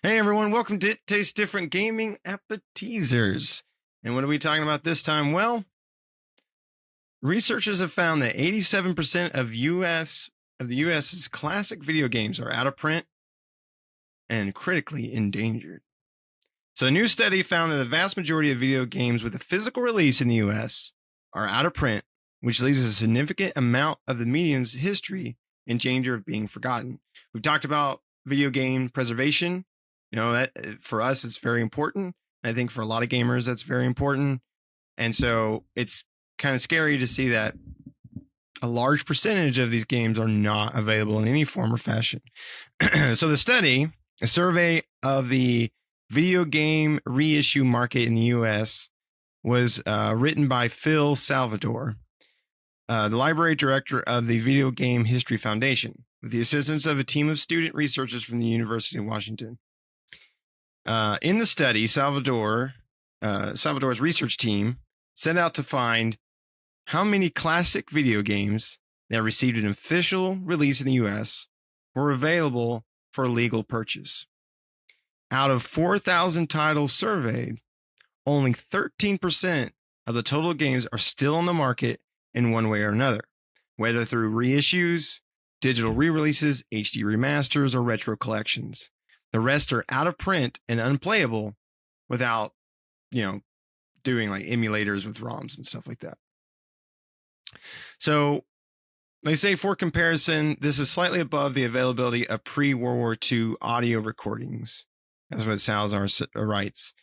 Hey everyone, welcome to Taste Different Gaming Appetizers. And what are we talking about this time? Well, researchers have found that 87% of the US's classic video games are out of print and critically endangered. So a new study found that the vast majority of video games with a physical release in the US are out of print, which leaves a significant amount of the medium's history in danger of being forgotten. We've talked about video game preservation. You know, that for us, it's very important. I think for a lot of gamers, that's very important. And so it's kind of scary to see that a large percentage of these games are not available in any form or fashion. So the study, a survey of the video game reissue market in the US, was written by Phil Salvador, the library director of the Video Game History Foundation, with the assistance of a team of student researchers from the University of Washington. In the study, Salvador's research team set out to find how many classic video games that received an official release in the U.S. were available for legal purchase. Out of 4,000 titles surveyed, only 13% of the total games are still on the market in one way or another, whether through reissues, digital re-releases, HD remasters, or retro collections. The rest are out of print and unplayable without, doing like emulators with ROMs and stuff like that. So they say, for comparison, this is slightly above the availability of pre-World War II audio recordings. That's what Salazar writes.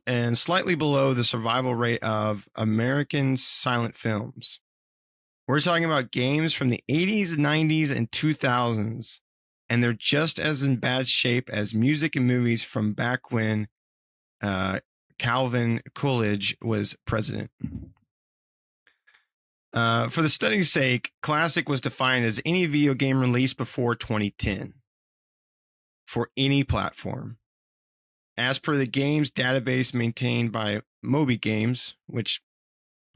And slightly below the survival rate of American silent films. We're talking about games from the 80s, 90s, and 2000s. And they're just as in bad shape as music and movies from back when Calvin Coolidge was president. For the study's sake, classic was defined as any video game released before 2010 for any platform. As per the games database maintained by Moby Games, which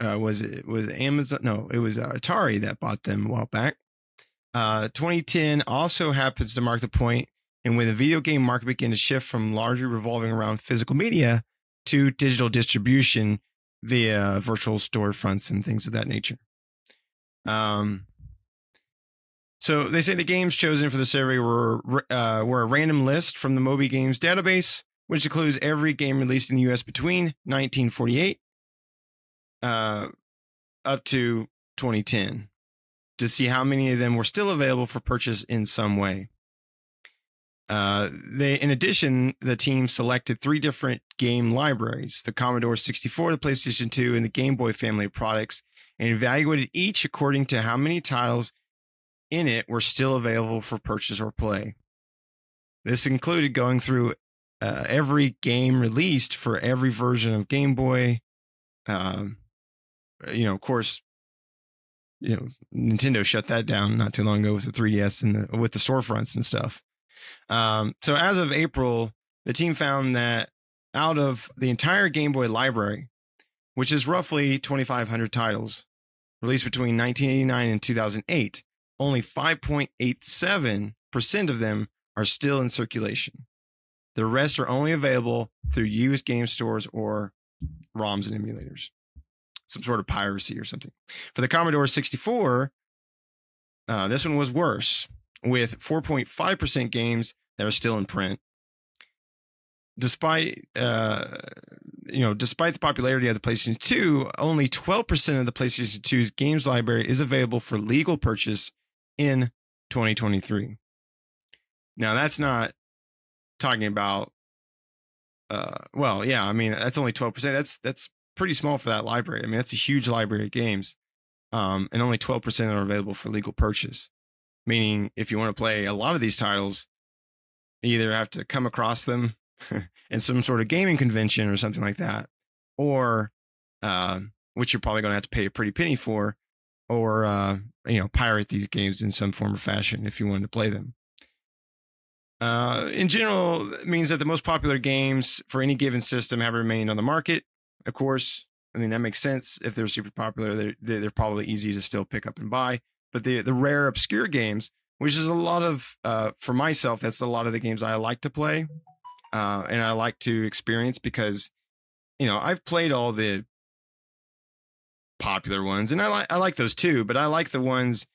was Amazon? No, it was Atari that bought them a while back. 2010 also happens to mark the point in when the video game market began to shift from largely revolving around physical media to digital distribution via virtual storefronts and things of that nature. So they say the games chosen for the survey were a random list from the Moby Games database, which includes every game released in the U.S. between 1948 up to 2010. To see how many of them were still available for purchase in some way. In addition, the team selected 3 different game libraries, the Commodore 64, the PlayStation 2, and the Game Boy family of products, and evaluated each according to how many titles in it were still available for purchase or play. This included going through every game released for every version of Game Boy. Of course, Nintendo shut that down not too long ago with the 3DS and with the storefronts and stuff. So as of April, the team found that out of the entire Game Boy library, which is roughly 2,500 titles released between 1989 and 2008, only 5.87% of them are still in circulation. The rest are only available through used game stores or ROMs and emulators. Some sort of piracy or something. For the Commodore 64, this one was worse, with 4.5% games that are still in print. Despite the popularity of the PlayStation 2, only 12% of the PlayStation 2's games library is available for legal purchase in 2023. Now, that's not talking about. That's only 12%. That's pretty small for that library. I mean, that's a huge library of games. And only 12% are available for legal purchase. Meaning, if you want to play a lot of these titles, you either have to come across them in some sort of gaming convention or something like that, or which you're probably going to have to pay a pretty penny for, or pirate these games in some form or fashion if you wanted to play them. In general, it means that the most popular games for any given system have remained on the market. Of course, I mean, that makes sense. If they're super popular, they're probably easy to still pick up and buy. But the rare obscure games, which is a lot of, for myself, that's a lot of the games I like to play. and I like to experience because, I've played all the popular ones, and I like those too. But I like the ones,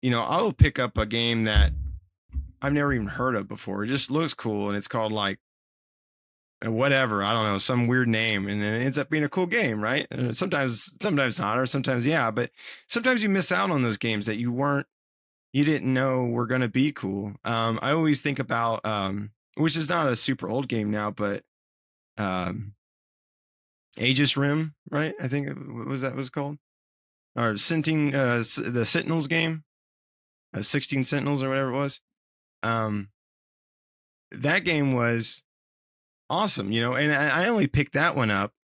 I'll pick up a game that I've never even heard of before. It just looks cool, and it's called like whatever, I don't know, some weird name, and then it ends up being a cool game, right? Sometimes not, or sometimes yeah, but sometimes you miss out on those games that you didn't know were going to be cool. I always think about which is not a super old game now, but Aegis Rim, right? I think what was called, or the Sentinels game, 16 Sentinels or whatever it was. That game was awesome, and I only picked that one up.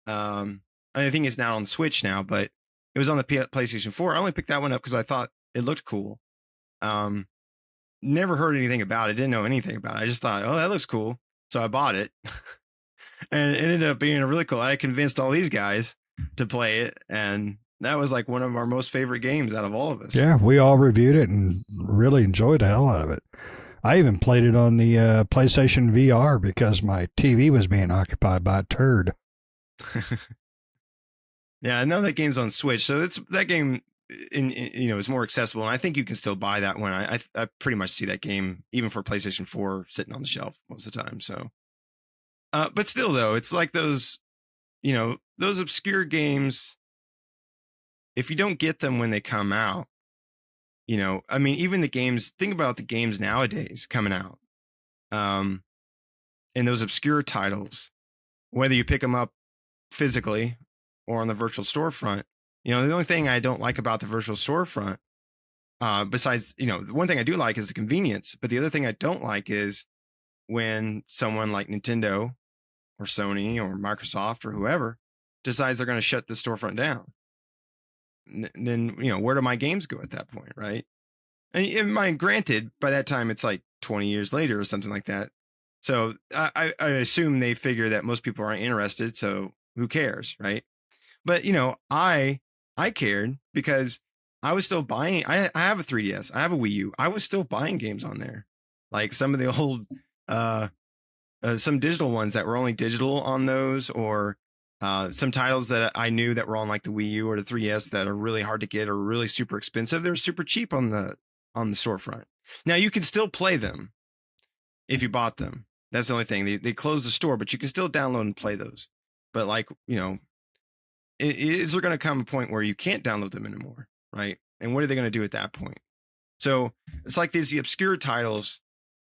I think it's now on Switch now, but it was on the PlayStation 4. I only picked that one up because I thought it looked cool. Never heard anything about it, didn't know anything about it. I just thought, oh, that looks cool. So I bought it. And it ended up being really cool. I convinced all these guys to play it, and that was like one of our most favorite games out of all of us. Yeah, we all reviewed it and really enjoyed the hell out of it. I even played it on the PlayStation VR because my TV was being occupied by a turd. Yeah, I know that game's on Switch, so that game is more accessible, and I think you can still buy that one. I pretty much see that game even for PlayStation 4 sitting on the shelf most of the time. So, but still though, it's like those obscure games. If you don't get them when they come out, I mean, even the games. Think about the games nowadays coming out, and those obscure titles, whether you pick them up physically or on the virtual storefront. The only thing I don't like about the virtual storefront, besides, the one thing I do like is the convenience, but the other thing I don't like is when someone like Nintendo or Sony or Microsoft or whoever decides they're going to shut the storefront down. Then, where do my games go at that point, right? And granted, by that time, it's like 20 years later or something like that. So I assume they figure that most people aren't interested, so who cares, right? But, I cared because I was still buying. I have a 3DS. I have a Wii U. I was still buying games on there. Like some of the old, some digital ones that were only digital on those, or some titles that I knew that were on like the Wii U or the 3DS that are really hard to get or really super expensive. They're super cheap on the storefront. Now you can still play them if you bought them. That's the only thing. They closed the store, but you can still download and play those. But like, is there going to come a point where you can't download them anymore, right? And what are they going to do at that point? So it's like the obscure titles.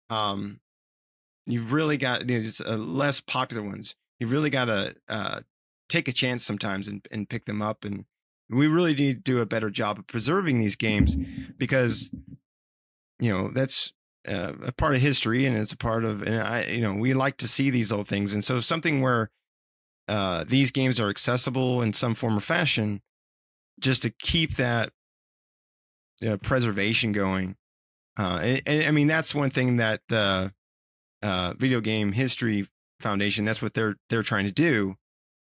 You've really got these less popular ones. You've really got to take a chance sometimes and pick them up. And we really need to do a better job of preserving these games because, that's a part of history, and it's a part of, and we like to see these old things. And so something where these games are accessible in some form or fashion, just to keep that preservation going. And I mean, that's one thing that the Video Game History Foundation, that's what they're trying to do,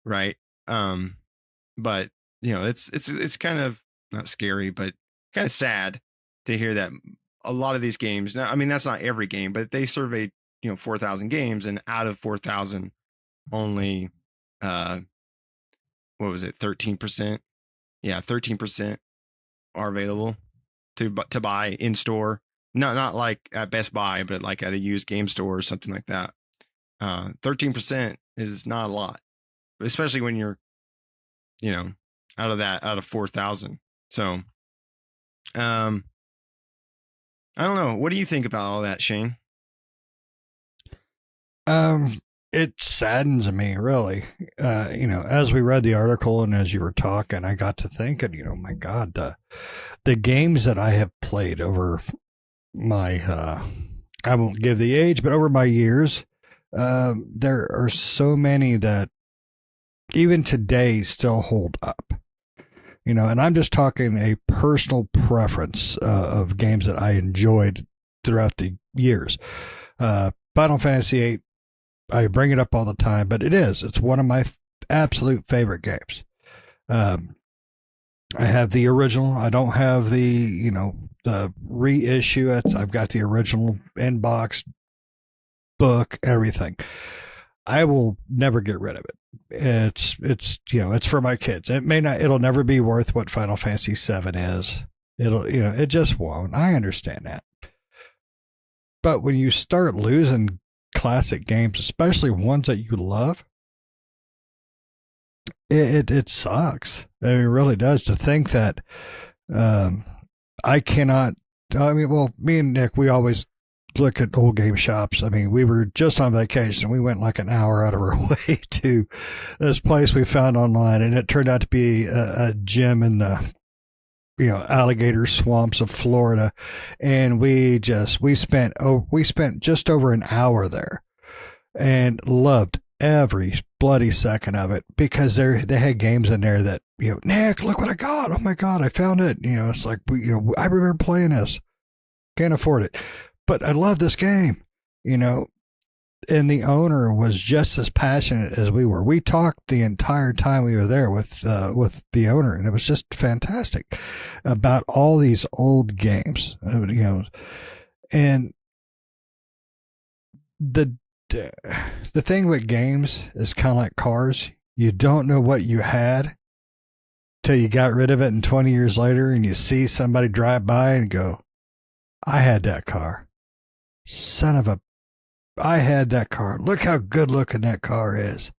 right? But it's kind of not scary, but kind of sad to hear that a lot of these games. Now, I mean, that's not every game, but they surveyed 4,000 games, and out of 4,000, only what was it, 13%? Yeah, 13% are available to buy in store. Not like at Best Buy, but like at a used game store or something like that. 13% is not a lot, especially when you're, out of 4,000. So, I don't know. What do you think about all that, Shane? It saddens me, really. As we read the article and as you were talking, I got to thinking, my God, the games that I have played over my, I won't give the age, but over my years, there are so many that even today still hold up. And I'm just talking a personal preference of games that I enjoyed throughout the years. Final Fantasy VIII, I bring it up all the time, but it's one of my absolute favorite games. I have the original. I don't have the reissue. I've got the original in box book, everything. I will never get rid of it. It's for my kids. It'll never be worth what Final Fantasy VII is. It just won't. I understand that. But when you start losing classic games, especially ones that you love, it sucks. It really does to think that I cannot. I mean, well, me and Nick, we always look at old game shops. I mean, we were just on vacation. We went like an hour out of our way to this place we found online, and it turned out to be a gym in the alligator swamps of Florida, and we spent just over an hour there, and loved every bloody second of it because they had games in there that Nick, look what I got! Oh my God, I found it! It's like I remember playing this. Can't afford it, but I love this game. And the owner was just as passionate as we were. We talked the entire time we were there with the owner, and it was just fantastic about all these old games. And the thing with games is kind of like cars. You don't know what you had till you got rid of it, and 20 years later, and you see somebody drive by and go, "I had that car. I had that car. Look how good looking that car is."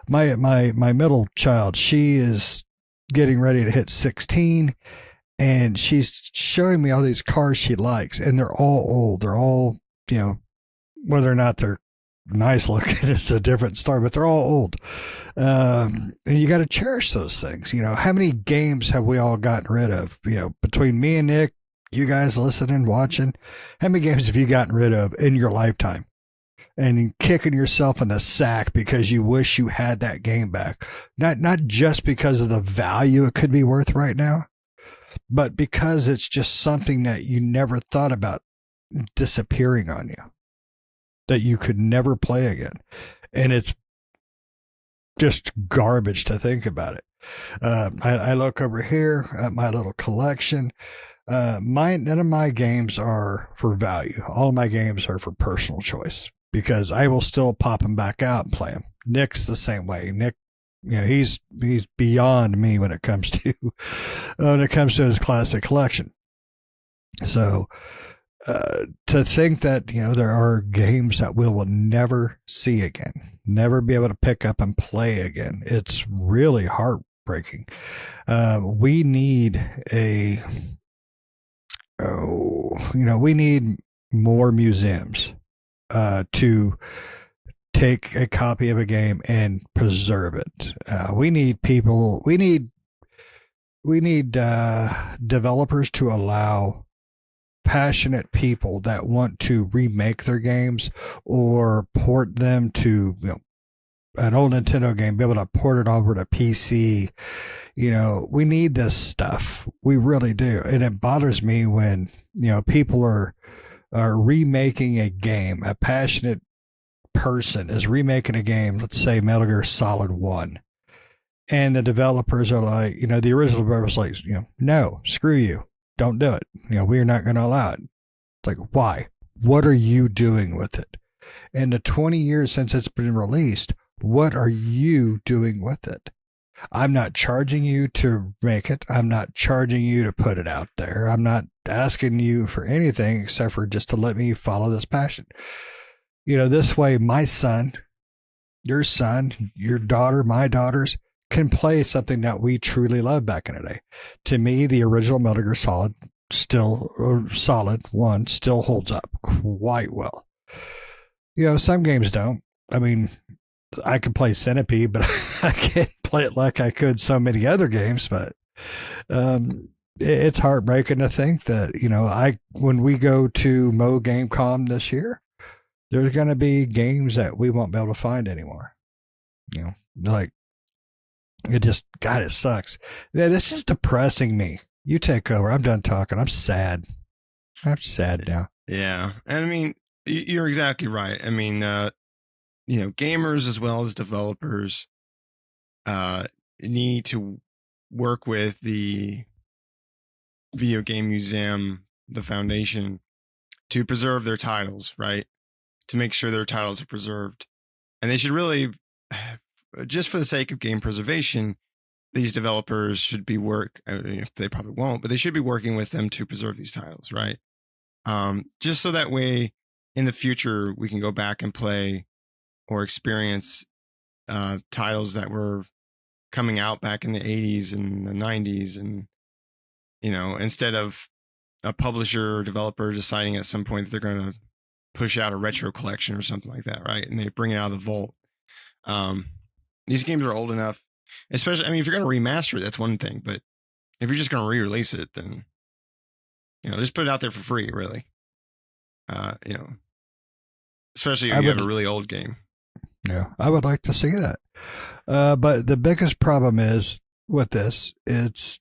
My middle child, she is getting ready to hit 16, and she's showing me all these cars she likes, and they're all old. They're all, whether or not they're nice looking is a different story, but they're all old. And you got to cherish those things. How many games have we all gotten rid of? Between me and Nick, you guys listening, watching, how many games have you gotten rid of in your lifetime? And kicking yourself in the sack because you wish you had that game back. Not just because of the value it could be worth right now, but because it's just something that you never thought about disappearing on you, that you could never play again. And it's just garbage to think about it. I look over here at my little collection. None of my games are for value. All of my games are for personal choice, because I will still pop them back out and play them. Nick's the same way. Nick, he's beyond me when it comes to his classic collection. So to think that there are games that we will never see again, never be able to pick up and play again, it's really heartbreaking. We need we need more museums to take a copy of a game and preserve it. We need developers to allow passionate people that want to remake their games or port them to an old Nintendo game, be able to port it over to PC. We need this stuff. We really do. And it bothers me when people are remaking a game. A passionate person is remaking a game, let's say Metal Gear Solid 1, and the developers are like, the original developers like, no, screw you, don't do it. We are not going to allow it. It's like, why? What are you doing with it? In the 20 years since it's been released, what are you doing with it? I'm not charging you to make it. I'm not charging you to put it out there. I'm not asking you for anything except for just to let me follow this passion. This way my son, your daughter, my daughters can play something that we truly loved back in the day. To me, the original Metal Gear Solid Solid 1 still holds up quite well. Some games don't. I mean, I can play Centipede, but I can't play it like I could so many other games. But it's heartbreaking to think that, when we go to Mo Gamecom this year, there's going to be games that we won't be able to find anymore. Like, it just, God, it sucks. Yeah, this is depressing me. You take over. I'm done talking. I'm sad. I'm sad now. Yeah. And I mean, you're exactly right. I mean, gamers as well as developers need to work with the Video Game Museum, the foundation, to preserve their titles, right? to make sure their titles are preserved. And they should really, just for the sake of game preservation, these developers should be they probably won't, but they should be working with them to preserve these titles, right? Just so that way in the future we can go back and play or experience titles that were coming out back in the 80s and the 90s, and instead of a publisher or developer deciding at some point that they're going to push out a retro collection or something like that, right? And they bring it out of the vault. These games are old enough, especially, I mean, if you're going to remaster it, that's one thing, but if you're just going to re-release it, then just put it out there for free, really. Especially if you have a really old game. Yeah, I would like to see that. But the biggest problem is with this, it's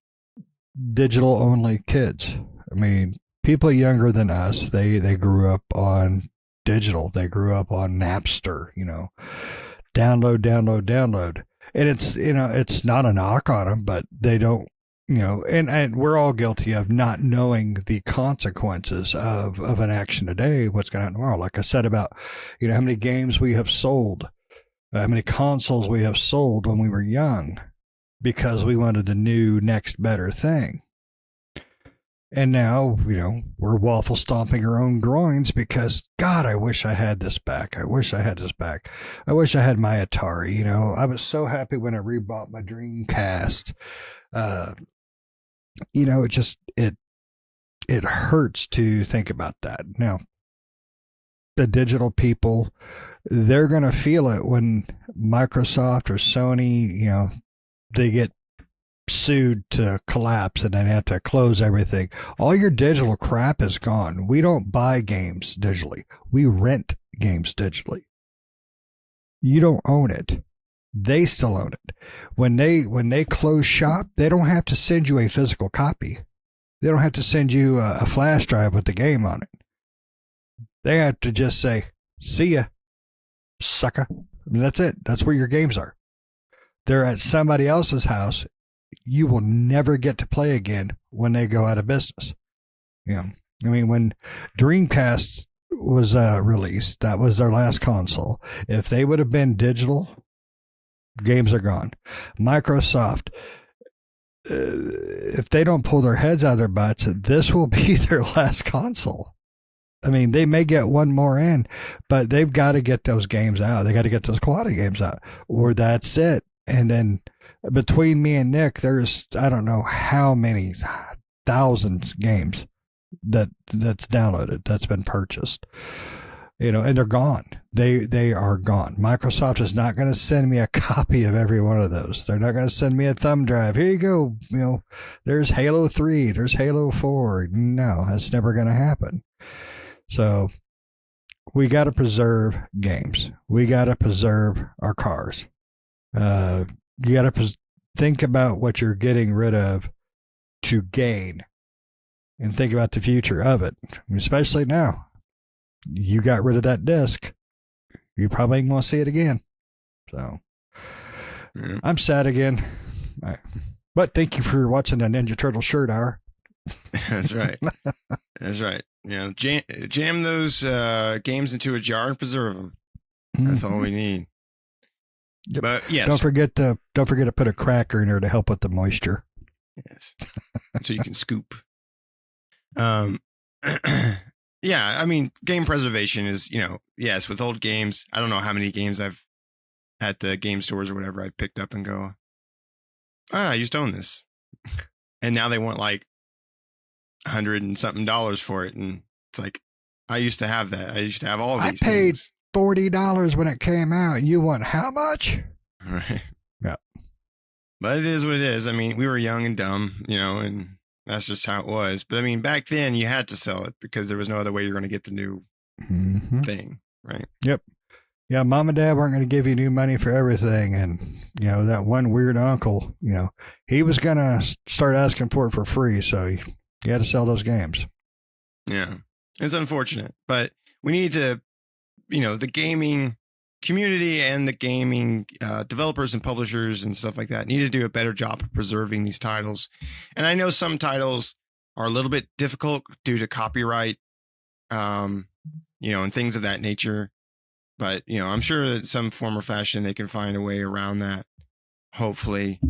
digital only kids. I mean, people younger than us, they grew up on digital. They grew up on Napster, download. And it's not a knock on them, but they don't, and we're all guilty of not knowing the consequences of an action today, what's going to happen tomorrow. Like I said about, how many games we have sold, how many consoles we have sold when we were young because we wanted the new next better thing. And now, we're waffle stomping our own groins because, God, I wish I had this back. I wish I had this back. I wish I had my Atari. I was so happy when I rebought my Dreamcast. It hurts to think about that. Now, the digital people, they're going to feel it when Microsoft or Sony, they get sued to collapse and then have to close everything. All your digital crap is gone. We don't buy games digitally. We rent games digitally. You don't own it. They still own it. When they close shop, they don't have to send you a physical copy. They don't have to send you a flash drive with the game on it. They have to just say, "See ya, sucker." I mean, that's it. That's where your games are. They're at somebody else's house. You will never get to play again when they go out of business. I mean, when Dreamcast was released, that was their last console. If they would have been digital, games are gone. Microsoft, if they don't pull their heads out of their butts, this will be their last console. I mean, they may get one more in, but they've got to get those games out. They got to get those quality games out, or that's it. And then between me and Nick, there's, I don't know how many thousands games that's downloaded, that's been purchased, and they're gone. They are gone. Microsoft is not going to send me a copy of every one of those. They're not going to send me a thumb drive. Here you go. There's Halo 3, there's Halo 4. No, that's never going to happen. So we got to preserve games. We got to preserve our cars. You got to think about what you're getting rid of to gain and think about the future of it, especially now. You got rid of that disc. You probably ain't going to see it again. So I'm sad again. But thank you for watching the Ninja Turtle Shirt Hour. That's right. That's right. Jam those games into a jar and preserve them. That's all we need. Yep. But yes, don't forget to put a cracker in there to help with the moisture. Yes, so you can scoop. Yeah, I mean, game preservation is, yes, with old games. I don't know how many games I've at the game stores or whatever I picked up and go, I used to own this, and now they want like $100 and something for it, and it's like, I used to have that. I used to have all these. I paid things. $40 when it came out, and you want how much? Right. Yeah. But it is what it is. I mean, we were young and dumb, and that's just how it was. But I mean, back then you had to sell it because there was no other way you're going to get the new thing, right? Yep. Yeah, mom and dad weren't going to give you new money for everything. And, that one weird uncle, he was going to start asking for it for free. So you had to sell those games. Yeah. It's unfortunate, but we need to, the gaming community and the gaming developers and publishers and stuff like that need to do a better job of preserving these titles. And I know some titles are a little bit difficult due to copyright, and things of that nature. But, I'm sure that some form or fashion they can find a way around that, hopefully.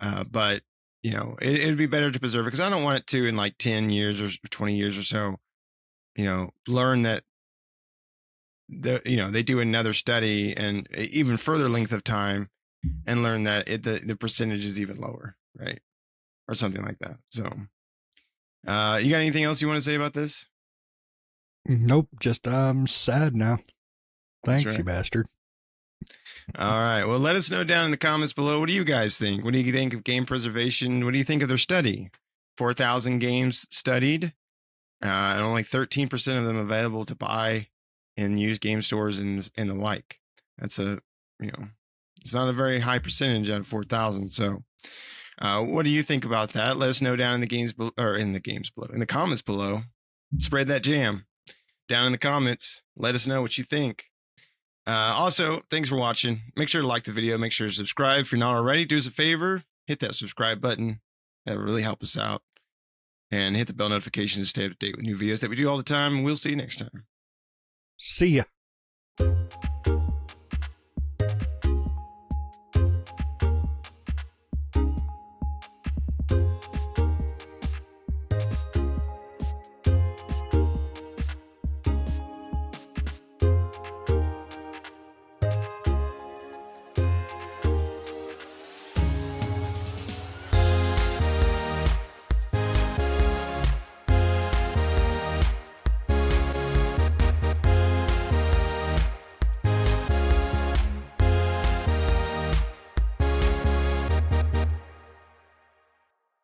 But, it'd be better to preserve it, because I don't want it to, in like 10 years or 20 years or so, learn that they do another study and even further length of time and learn that the percentage is even lower, right? Or something like that. So, you got anything else you want to say about this? Nope. Just sad now. Thanks, right. you bastard. All right. Well, let us know down in the comments below. What do you guys think? What do you think of game preservation? What do you think of their study? 4,000 games studied, and only 13% of them available to buy in used game stores and the like. That's it's not a very high percentage out of 4,000. So, what do you think about that? Let us know down in the in the comments below. Spread that jam down in the comments. Let us know what you think. Also, thanks for watching. Make sure to like the video. Make sure to subscribe if you're not already. Do us a favor, hit that subscribe button. That would really help us out. And hit the bell notification to stay up to date with new videos that we do all the time. And we'll see you next time. See ya.